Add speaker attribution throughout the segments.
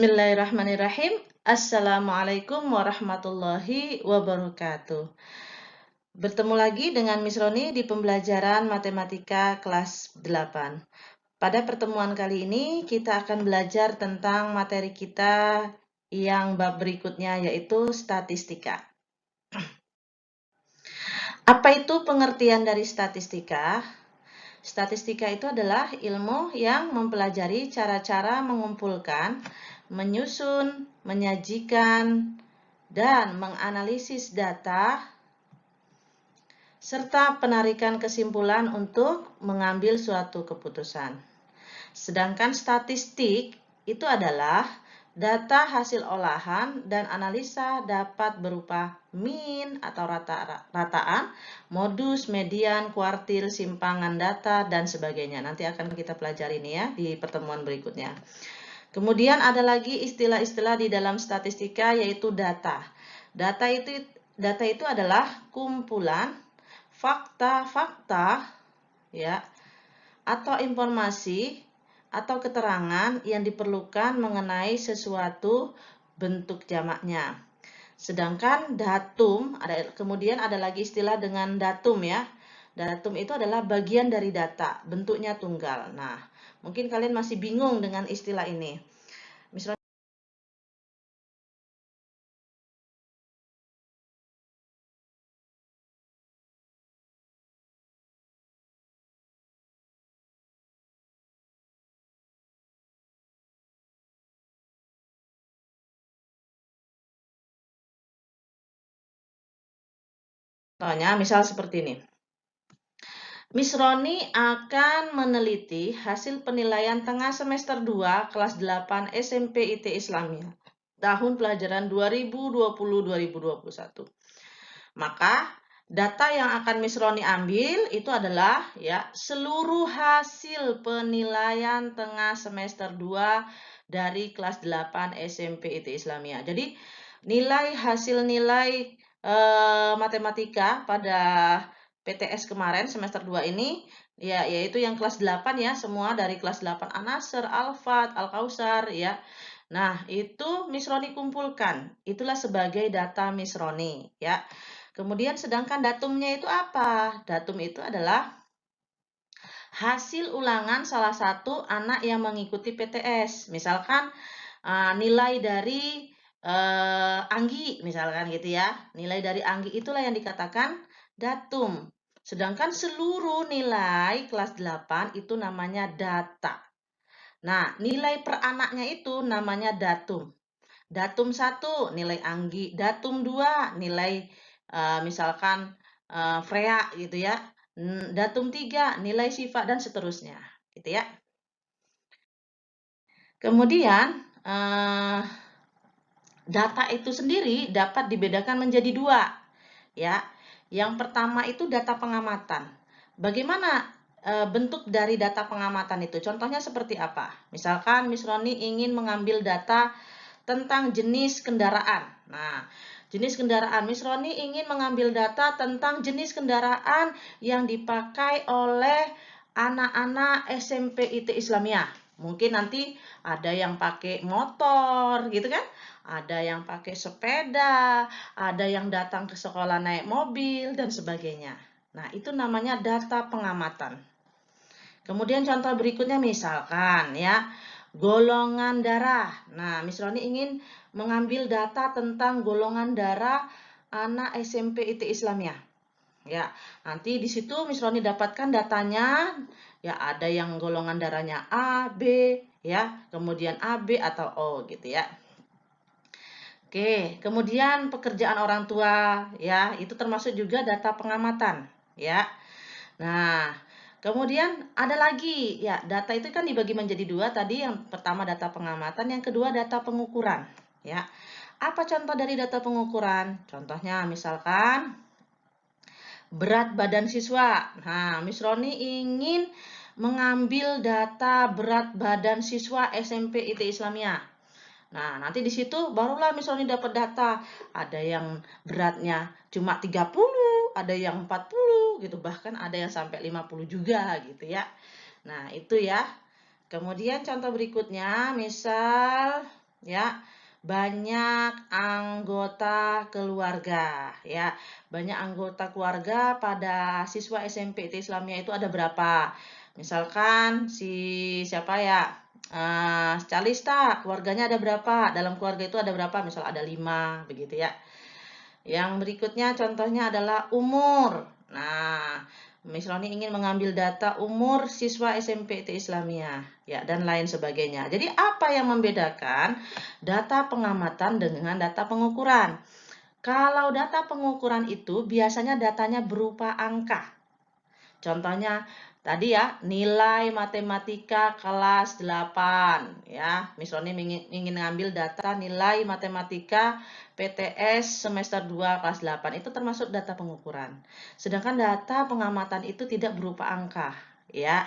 Speaker 1: Bismillahirrahmanirrahim. Assalamualaikum warahmatullahi wabarakatuh. Bertemu lagi dengan Miss Roni di pembelajaran matematika kelas 8. Pada pertemuan kali ini kita akan belajar tentang materi kita yang bab berikutnya, yaitu statistika. Apa itu pengertian dari statistika? Statistika itu adalah ilmu yang mempelajari cara-cara mengumpulkan, menyusun, menyajikan, dan menganalisis data, serta penarikan kesimpulan untuk mengambil suatu keputusan. Sedangkan statistik itu adalah data hasil olahan dan analisa dapat berupa mean atau rataan, modus, median, kuartil, simpangan data, dan sebagainya. Nanti akan kita pelajari ini ya di pertemuan berikutnya. Kemudian ada lagi istilah-istilah di dalam statistika, yaitu data. Data itu adalah kumpulan fakta-fakta ya atau informasi atau keterangan yang diperlukan mengenai sesuatu bentuk jamaknya. Sedangkan datum, kemudian ada lagi istilah dengan datum ya. Datum itu adalah bagian dari data, bentuknya tunggal. Nah, mungkin kalian masih bingung dengan istilah ini. Misalnya, contohnya misal seperti ini. Miss Roni akan meneliti hasil penilaian tengah semester 2 kelas 8 SMP IT Islamia tahun pelajaran 2020-2021. Maka data yang akan Miss Roni ambil itu adalah ya seluruh hasil penilaian tengah semester 2 dari kelas 8 SMP IT Islamia. Jadi hasil nilai matematika pada PTS kemarin semester 2 ini ya yaitu yang kelas 8 ya, semua dari kelas 8 An-Nasr, Al-Fat, Al-Kausar ya. Nah, itu Miss Roni kumpulkan. Itulah sebagai data Miss Roni ya. Kemudian sedangkan datumnya itu apa? Datum itu adalah hasil ulangan salah satu anak yang mengikuti PTS. Misalkan nilai dari Anggi misalkan gitu ya. Nilai dari Anggi itulah yang dikatakan datum. Sedangkan seluruh nilai kelas 8 itu namanya data. Nah, nilai per anaknya itu namanya datum. Datum 1 nilai Anggi, datum 2 nilai misalkan Freya gitu ya. Datum 3 nilai Siva dan seterusnya gitu ya. Kemudian data itu sendiri dapat dibedakan menjadi dua ya. Yang pertama itu data pengamatan. Bagaimana bentuk dari data pengamatan itu? Contohnya seperti apa? Misalkan Miss Roni ingin mengambil data tentang jenis kendaraan. Nah, jenis kendaraan. Miss Roni ingin mengambil data tentang jenis kendaraan yang dipakai oleh anak-anak SMP IT Islamiyah. Mungkin nanti ada yang pakai motor gitu kan? Ada yang pakai sepeda, ada yang datang ke sekolah naik mobil dan sebagainya. Nah, itu namanya data pengamatan. Kemudian contoh berikutnya misalkan ya, golongan darah. Nah, Miss Roni ingin mengambil data tentang golongan darah anak SMP IT Islamiyah. Ya, nanti di situ Miss Roni dapatkan datanya. Ya, ada yang golongan darahnya A, B, ya, kemudian AB atau O gitu ya. Oke, kemudian pekerjaan orang tua ya, itu termasuk juga data pengamatan ya. Nah, kemudian ada lagi ya, data itu kan dibagi menjadi dua tadi, yang pertama data pengamatan, yang kedua data pengukuran ya. Apa contoh dari data pengukuran? Contohnya misalkan berat badan siswa. Nah, Miss Roni ingin mengambil data berat badan siswa SMP IT Islamiyah. Nah, nanti di situ barulah misalnya dapat data. Ada yang beratnya cuma 30, ada yang 40 gitu, bahkan ada yang sampai 50 juga gitu ya. Nah, itu ya. Kemudian contoh berikutnya, misal ya. Banyak anggota keluarga, ya. Banyak anggota keluarga pada siswa SMP IT Islamiyah itu ada berapa? Misalkan siapa ya? Calista, keluarganya ada berapa? Dalam keluarga itu ada berapa? Misal ada 5, begitu ya. Yang berikutnya contohnya adalah umur. Nah, Miss Roni ingin mengambil data umur siswa SMP IT Islamiyah, ya, dan lain sebagainya. Jadi apa yang membedakan data pengamatan dengan data pengukuran? Kalau data pengukuran itu biasanya datanya berupa angka. Contohnya tadi ya, nilai matematika kelas 8 ya. Misalnya ingin ngambil data nilai matematika PTS semester 2 kelas 8 itu termasuk data pengukuran. Sedangkan data pengamatan itu tidak berupa angka ya.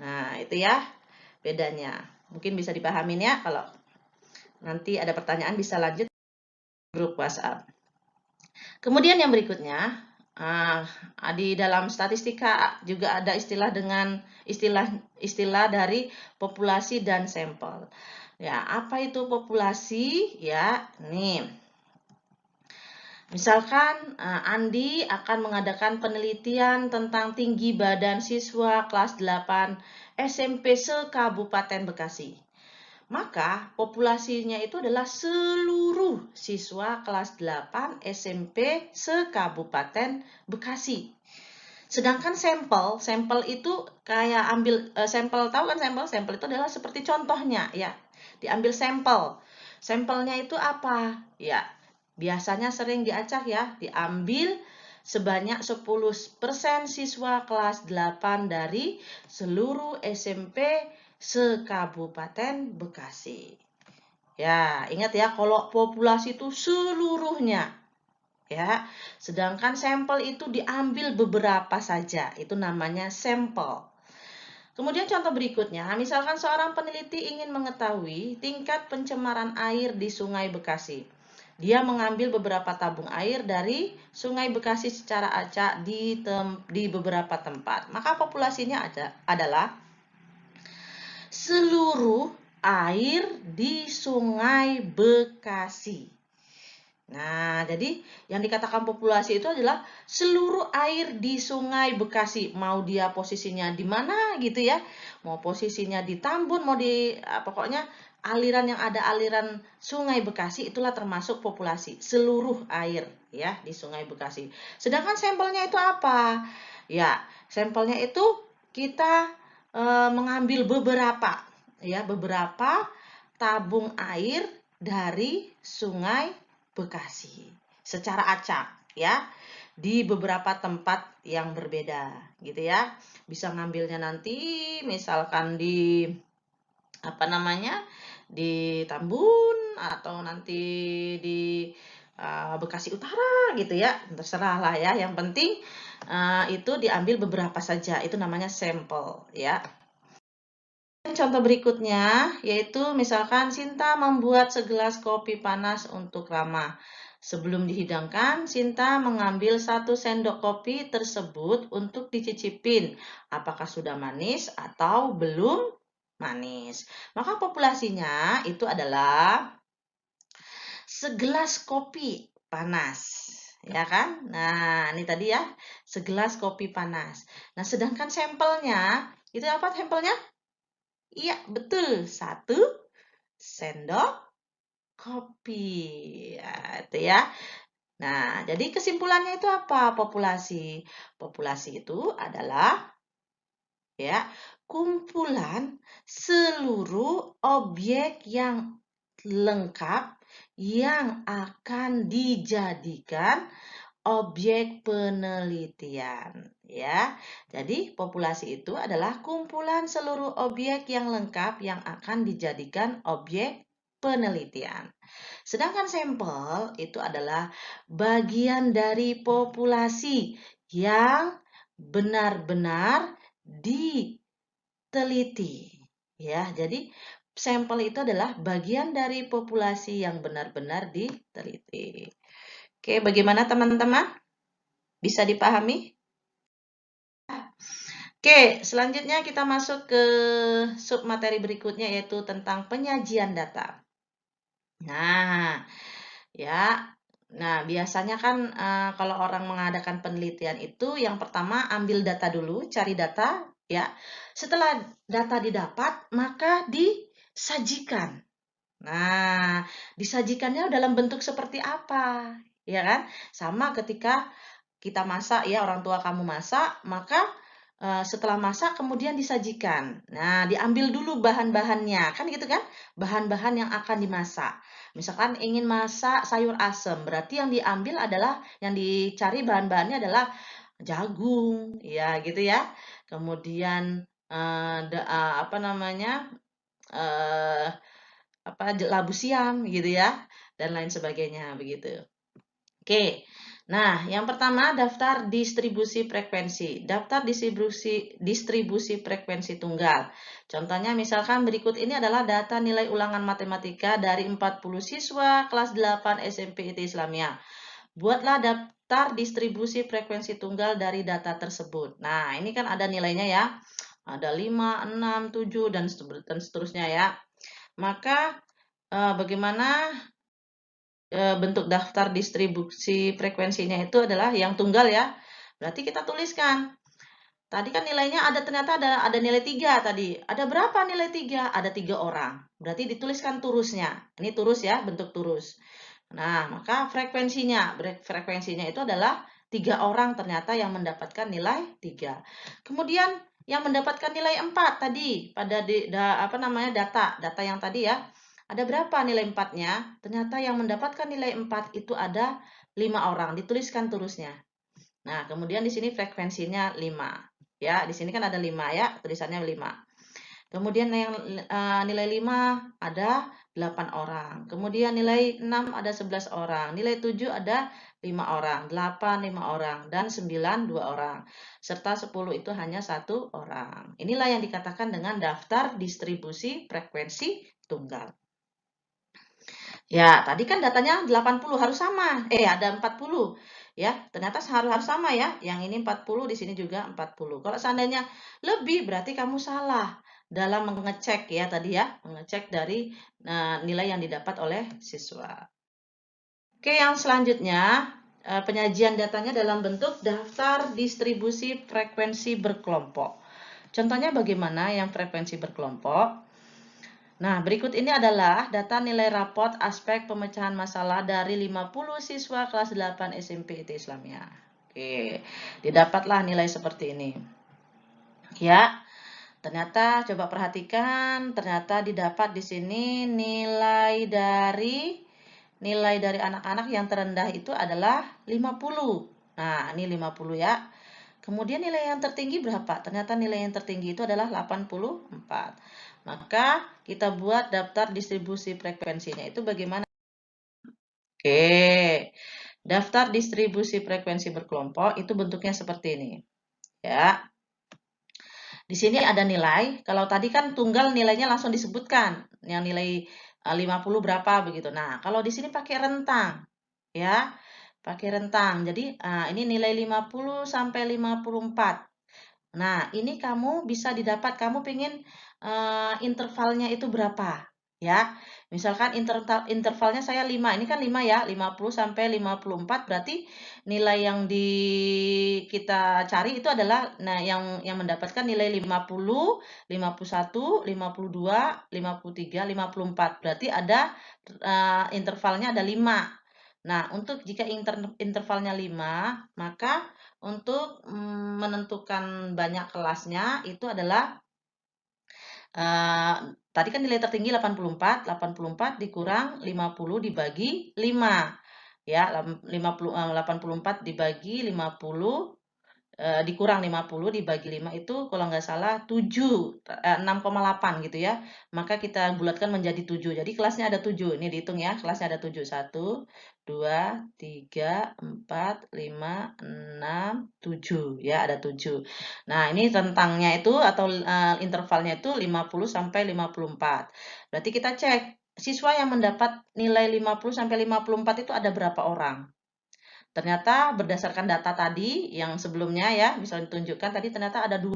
Speaker 1: Nah, itu ya bedanya. Mungkin bisa dipahamin ya, kalau nanti ada pertanyaan bisa lanjut grup WhatsApp. Kemudian yang berikutnya, di dalam statistika juga ada istilah dari populasi dan sampel. Ya, apa itu populasi? Ya, nih. Misalkan Andi akan mengadakan penelitian tentang tinggi badan siswa kelas 8 SMP se-Kabupaten Bekasi. Maka populasinya itu adalah seluruh siswa kelas 8 SMP se-Kabupaten Bekasi. Sedangkan sampel itu kayak ambil sampel, tahu kan sampel? Sampel itu adalah seperti contohnya ya. Diambil sampel. Sampelnya itu apa? Ya, biasanya sering diacak ya, diambil sebanyak 10% siswa kelas 8 dari seluruh SMP se-Kabupaten Bekasi. Ya, ingat ya, kalau populasi itu seluruhnya. Ya, sedangkan sampel itu diambil beberapa saja, itu namanya sampel. Kemudian contoh berikutnya, misalkan seorang peneliti ingin mengetahui tingkat pencemaran air di Sungai Bekasi. Dia mengambil beberapa tabung air dari Sungai Bekasi secara acak di beberapa tempat. Maka populasinya adalah seluruh air di Sungai Bekasi. Nah, jadi yang dikatakan populasi itu adalah seluruh air di Sungai Bekasi. Mau dia posisinya di mana gitu ya. Mau posisinya di Tambun, mau di pokoknya aliran yang ada aliran Sungai Bekasi itulah termasuk populasi. Seluruh air ya di Sungai Bekasi. Sedangkan sampelnya itu apa? Ya, sampelnya itu kita mengambil beberapa tabung air dari Sungai Bekasi secara acak ya, di beberapa tempat yang berbeda gitu ya. Bisa ngambilnya nanti misalkan di di Tambun, atau nanti di Bekasi Utara gitu ya, terserah lah ya. Yang penting itu diambil beberapa saja, itu namanya sampel ya. Contoh berikutnya yaitu misalkan Sinta membuat segelas kopi panas untuk Rama. Sebelum dihidangkan, Sinta mengambil 1 sendok kopi tersebut untuk dicicipin. Apakah sudah manis atau belum manis? Maka populasinya itu adalah segelas kopi panas. Ya kan? Nah, ini tadi ya, segelas kopi panas. Nah, sedangkan sampelnya, itu apa sampelnya? Iya, betul. 1 sendok kopi. Ya, itu ya. Nah, jadi kesimpulannya itu apa? Populasi. Populasi itu adalah ya, kumpulan seluruh objek yang lengkap yang akan dijadikan objek penelitian ya. Jadi populasi itu adalah kumpulan seluruh objek yang lengkap yang akan dijadikan objek penelitian. Sedangkan sampel itu adalah bagian dari populasi yang benar-benar diteliti ya. Jadi sampel itu adalah bagian dari populasi yang benar-benar diteliti. Oke, bagaimana teman-teman? Bisa dipahami? Oke, selanjutnya kita masuk ke submateri berikutnya yaitu tentang penyajian data. Nah, ya. Nah, biasanya kan kalau orang mengadakan penelitian itu yang pertama ambil data dulu, cari data, ya. Setelah data didapat, maka disajikan. Nah, disajikannya dalam bentuk seperti apa? Ya kan? Sama ketika kita masak ya, orang tua kamu masak, maka setelah masak kemudian disajikan. Nah, diambil dulu bahan-bahannya, kan gitu kan? Bahan-bahan yang akan dimasak. Misalkan ingin masak sayur asem, berarti yang diambil adalah yang dicari bahan-bahannya adalah jagung, ya gitu ya. Kemudian apa namanya? eh labu siam gitu ya, dan lain sebagainya begitu. Oke. Nah, yang pertama daftar distribusi frekuensi. Daftar distribusi frekuensi tunggal. Contohnya misalkan berikut ini adalah data nilai ulangan matematika dari 40 siswa kelas 8 SMP IT Islamia. Buatlah daftar distribusi frekuensi tunggal dari data tersebut. Nah, ini kan ada nilainya ya. Ada 5, 6, 7 dan seterusnya ya. Maka bagaimana bentuk daftar distribusi frekuensinya itu adalah yang tunggal ya. Berarti kita tuliskan. Tadi kan nilainya ternyata ada nilai 3 tadi. Ada berapa nilai 3? Ada 3 orang. Berarti dituliskan turusnya. Ini turus ya, bentuk turus. Nah, maka frekuensinya itu adalah 3 orang ternyata yang mendapatkan nilai 3. Kemudian yang mendapatkan nilai 4 tadi pada data yang tadi ya. Ada berapa nilai 4-nya? Ternyata yang mendapatkan nilai 4 itu ada 5 orang. Dituliskan turusnya. Nah, kemudian di sini frekuensinya 5. Ya, di sini kan ada 5 ya, tulisannya 5. Kemudian yang nilai 5 ada 8 orang. Kemudian nilai 6 ada 11 orang. Nilai 7 ada 5 orang. 8 5 orang. Dan 9 2 orang. Serta 10 itu hanya 1 orang. Inilah yang dikatakan dengan daftar distribusi frekuensi tunggal. Ya, tadi kan datanya 80 harus sama. Ada 40. Ya, ternyata harus sama ya. Yang ini 40, di sini juga 40. Kalau seandainya lebih, berarti kamu salah dalam mengecek ya tadi ya. Mengecek dari nilai yang didapat oleh siswa. Oke, yang selanjutnya penyajian datanya dalam bentuk daftar distribusi frekuensi berkelompok. Contohnya bagaimana yang frekuensi berkelompok? Nah, berikut ini adalah data nilai rapot aspek pemecahan masalah dari 50 siswa kelas 8 SMP IT Islamia. Oke, didapatlah nilai seperti ini. Ya, ternyata coba perhatikan, ternyata didapat di sini nilai dari anak-anak yang terendah itu adalah 50. Nah, ini 50 ya. Kemudian nilai yang tertinggi berapa? Ternyata nilai yang tertinggi itu adalah 84. Maka kita buat daftar distribusi frekuensinya itu bagaimana? Oke, daftar distribusi frekuensi berkelompok itu bentuknya seperti ini. Ya, di sini ada nilai. Kalau tadi kan tunggal nilainya langsung disebutkan, yang nilai 50 berapa begitu. Nah, kalau di sini pakai rentang, ya, pakai rentang. Jadi ini nilai 50 sampai 54. Nah, ini kamu bisa didapat, kamu pengen intervalnya itu berapa, ya. Misalkan intervalnya saya 5, ini kan 5 ya, 50 sampai 54, berarti nilai yang kita cari itu adalah, nah yang mendapatkan nilai 50, 51, 52, 53, 54. Berarti ada intervalnya ada 5. Nah, untuk jika intervalnya 5, maka untuk menentukan banyak kelasnya itu adalah tadi kan nilai tertinggi 84, 84 dikurang 50 dibagi 5. Ya, 84 dibagi 50 dikurang 50 dibagi 5 itu kalau nggak salah 6,8 gitu ya. Maka kita bulatkan menjadi 7. Jadi kelasnya ada 7. Ini dihitung ya, kelasnya ada 7. 1, 2, 3, 4, 5, 6, 7. Ya, ada 7. Nah, ini rentangnya itu atau intervalnya itu 50 sampai 54. Berarti kita cek siswa yang mendapat nilai 50 sampai 54 itu ada berapa orang? Ternyata berdasarkan data tadi yang sebelumnya ya, misalnya ditunjukkan tadi ternyata ada 2.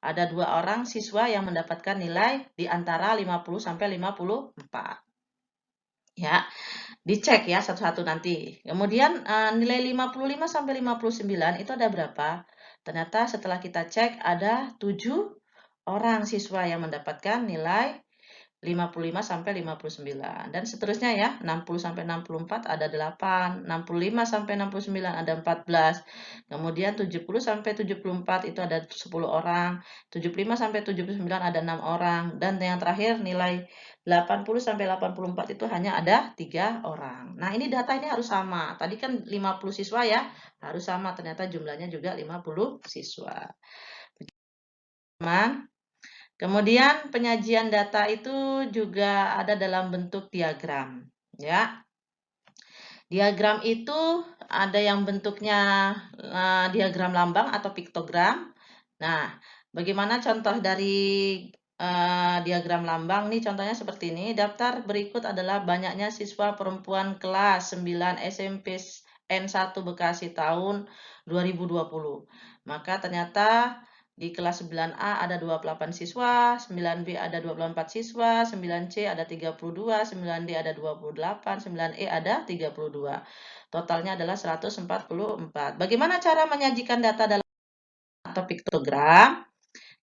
Speaker 1: Ada 2 orang siswa yang mendapatkan nilai di antara 50 sampai 54. Ya, dicek ya satu-satu nanti. Kemudian nilai 55 sampai 59 itu ada berapa? Ternyata setelah kita cek ada 7 orang siswa yang mendapatkan nilai 55 sampai 59 dan seterusnya ya, 60 sampai 64 ada 8, 65 sampai 69 ada 14. Kemudian 70 sampai 74 itu ada 10 orang, 75 sampai 79 ada 6 orang dan yang terakhir nilai 80 sampai 84 itu hanya ada 3 orang. Nah, ini data ini harus sama. Tadi kan 50 siswa ya, harus sama. Ternyata jumlahnya juga 50 siswa. Teman. Kemudian penyajian data itu juga ada dalam bentuk diagram, ya. Diagram itu ada yang bentuknya diagram lambang atau piktogram. Nah, bagaimana contoh dari diagram lambang nih? Contohnya seperti ini. Daftar berikut adalah banyaknya siswa perempuan kelas 9 SMP N1 Bekasi tahun 2020. Maka ternyata di kelas 9A ada 28 siswa, 9B ada 24 siswa, 9C ada 32, 9D ada 28, 9E ada 32. Totalnya adalah 144. Bagaimana cara menyajikan data dalam atau piktogram?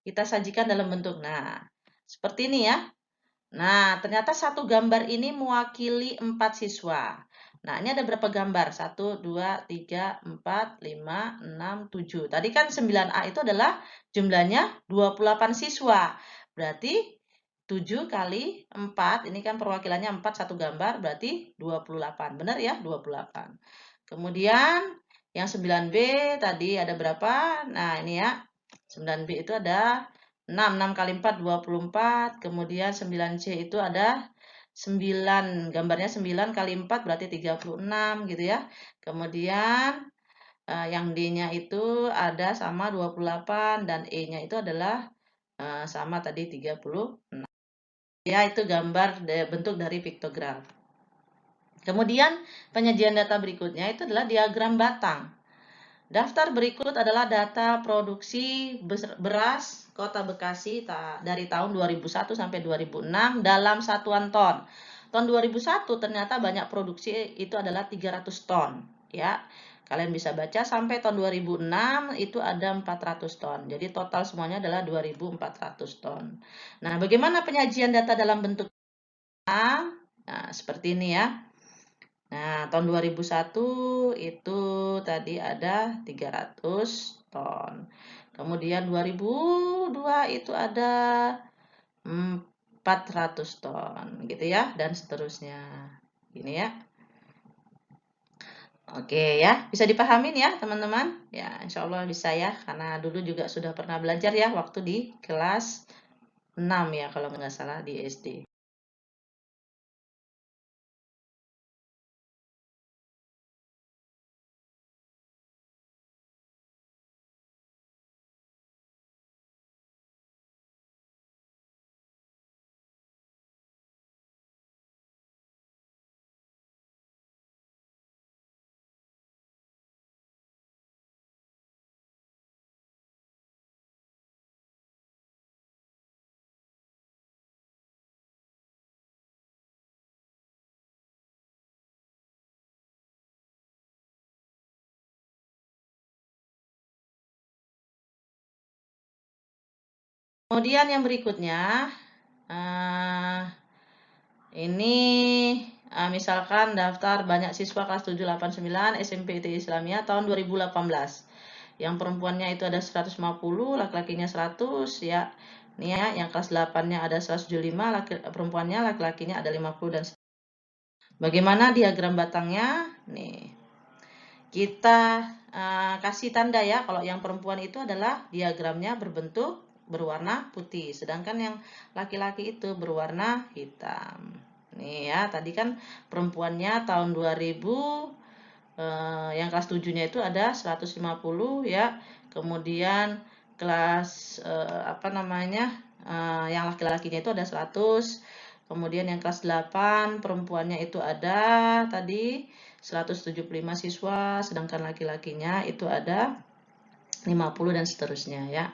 Speaker 1: Kita sajikan dalam bentuk, nah, seperti ini ya. Nah, ternyata satu gambar ini mewakili 4 siswa. Nah, ini ada berapa gambar? 1, 2, 3, 4, 5, 6, 7. Tadi kan 9A itu adalah jumlahnya 28 siswa. Berarti 7 kali 4, ini kan perwakilannya 4, satu gambar, berarti 28. Benar ya? 28. Kemudian yang 9B tadi ada berapa? Nah, ini ya. 9B itu ada 6, 6 kali 4, 24. Kemudian 9C itu ada 9, gambarnya 9 kali 4 berarti 36 gitu ya. Kemudian yang D-nya itu ada sama 28 dan E-nya itu adalah sama tadi 36. Ya, itu gambar bentuk dari piktogram. Kemudian penyajian data berikutnya itu adalah diagram batang. Daftar berikut adalah data produksi beras Kota Bekasi dari tahun 2001 sampai 2006 dalam satuan ton. Tahun 2001 ternyata banyak produksi itu adalah 300 ton, ya. Kalian bisa baca sampai tahun 2006 itu ada 400 ton. Jadi total semuanya adalah 2400 ton. Nah, bagaimana penyajian data dalam bentuk A? Nah, seperti ini ya. Nah, tahun 2001 itu tadi ada 300 ton. Kemudian 2002 itu ada 400 ton gitu ya dan seterusnya. Gini ya. Oke ya, bisa dipahamin ya teman-teman? Ya, insya Allah bisa ya, karena dulu juga sudah pernah belajar ya waktu di kelas 6 ya kalau nggak salah di SD. Kemudian yang berikutnya, ini misalkan daftar banyak siswa kelas 789 SMP IT Islamia tahun 2018. Yang perempuannya itu ada 150, laki-lakinya 100 ya. Nih ya, yang kelas 8-nya ada 175, perempuannya laki-lakinya ada 50 dan bagaimana diagram batangnya? Nih. Kita kasih tanda ya, kalau yang perempuan itu adalah diagramnya berbentuk berwarna putih, sedangkan yang laki-laki itu berwarna hitam. Nih ya, tadi kan perempuannya tahun 2000, yang kelas 7-nya itu ada 150 ya. Kemudian kelas apa namanya? Yang laki-lakinya itu ada 100. Kemudian yang kelas 8 perempuannya itu ada tadi 175 siswa, sedangkan laki-lakinya itu ada 50 dan seterusnya ya.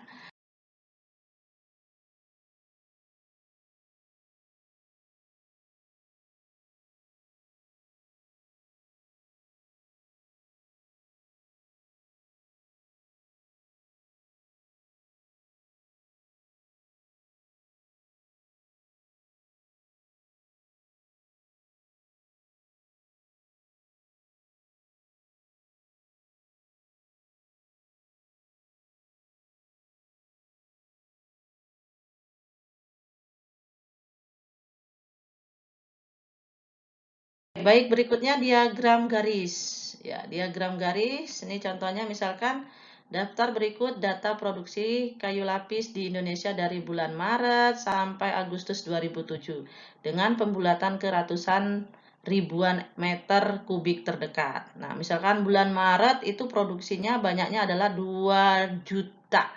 Speaker 1: Baik, berikutnya diagram garis. Ya, diagram garis. Ini contohnya misalkan daftar berikut data produksi kayu lapis di Indonesia dari bulan Maret sampai Agustus 2007 dengan pembulatan ke ratusan ribuan meter kubik terdekat. Nah, misalkan bulan Maret itu produksinya banyaknya adalah 2 juta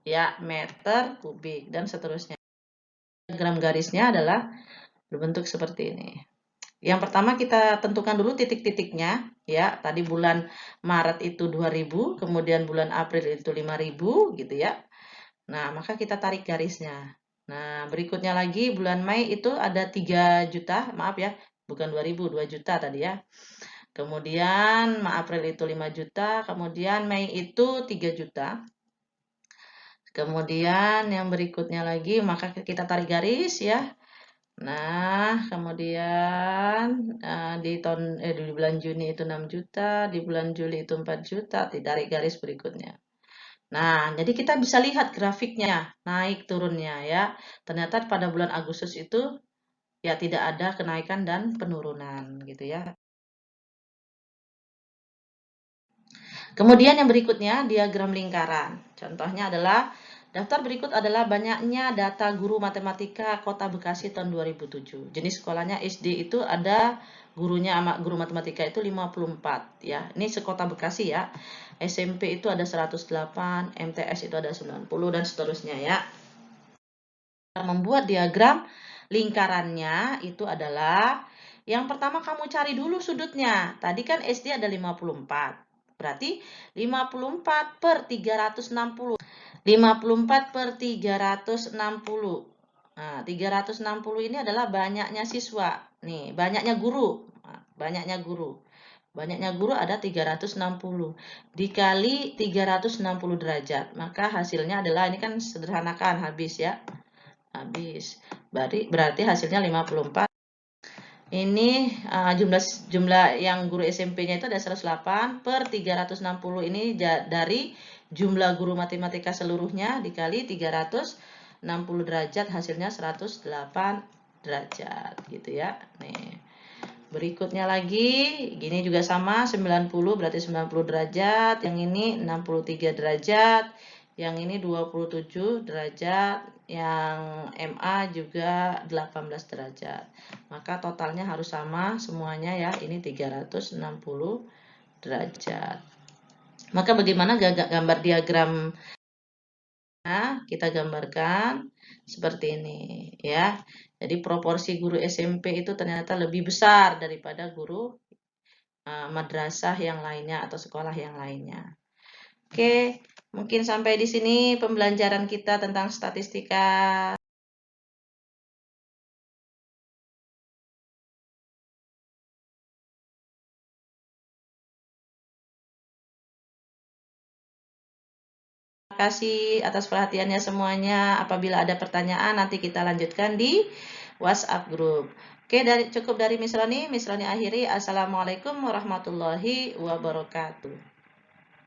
Speaker 1: ya meter kubik dan seterusnya. Diagram garisnya adalah berbentuk seperti ini. Yang pertama kita tentukan dulu titik-titiknya ya. Tadi bulan Maret itu 2000, kemudian bulan April itu 5000 gitu ya. Nah, maka kita tarik garisnya. Nah, berikutnya lagi bulan Mei itu ada 3 juta, maaf ya, bukan 2000, 2 juta tadi ya. Kemudian April itu 5 juta, kemudian Mei itu 3 juta. Kemudian yang berikutnya lagi maka kita tarik garis ya. Nah, kemudian di bulan Juni itu 6 juta, di bulan Juli itu 4 juta, ditarik garis berikutnya. Nah, jadi kita bisa lihat grafiknya, naik turunnya ya. Ternyata pada bulan Agustus itu ya tidak ada kenaikan dan penurunan gitu ya. Kemudian yang berikutnya diagram lingkaran. Contohnya adalah daftar berikut adalah banyaknya data guru matematika Kota Bekasi tahun 2007. Jenis sekolahnya SD itu ada gurunya guru matematika itu 54 ya. Ini sekota Bekasi ya. SMP itu ada 108, MTS itu ada 90 dan seterusnya ya. Membuat diagram lingkarannya itu adalah yang pertama kamu cari dulu sudutnya. Tadi kan SD ada 54. Berarti 54 per 360. 54 per 360. Nah, 360 ini adalah banyaknya siswa. Nih, banyaknya guru. Nah, banyaknya guru. Banyaknya guru ada 360. Dikali 360 derajat. Maka hasilnya adalah, ini kan sederhanakan, habis ya. Habis. Berarti hasilnya 54. Ini jumlah yang guru SMP-nya itu ada 108 per 360 ini dari jumlah guru matematika seluruhnya dikali 360 derajat hasilnya 108 derajat gitu ya. Nih. Berikutnya lagi gini juga sama 90 berarti 90 derajat, yang ini 63 derajat, yang ini 27 derajat, yang MA juga 18 derajat. Maka totalnya harus sama semuanya ya, ini 360 derajat. Maka bagaimana gambar diagram? Nah, kita gambarkan seperti ini ya. Jadi proporsi guru SMP itu ternyata lebih besar daripada guru madrasah yang lainnya atau sekolah yang lainnya. Oke, mungkin sampai di sini pembelajaran kita tentang statistika. Terima kasih atas perhatiannya semuanya. Apabila ada pertanyaan nanti kita lanjutkan di WhatsApp group. Oke, cukup dari Miss Roni akhiri. Assalamualaikum warahmatullahi wabarakatuh.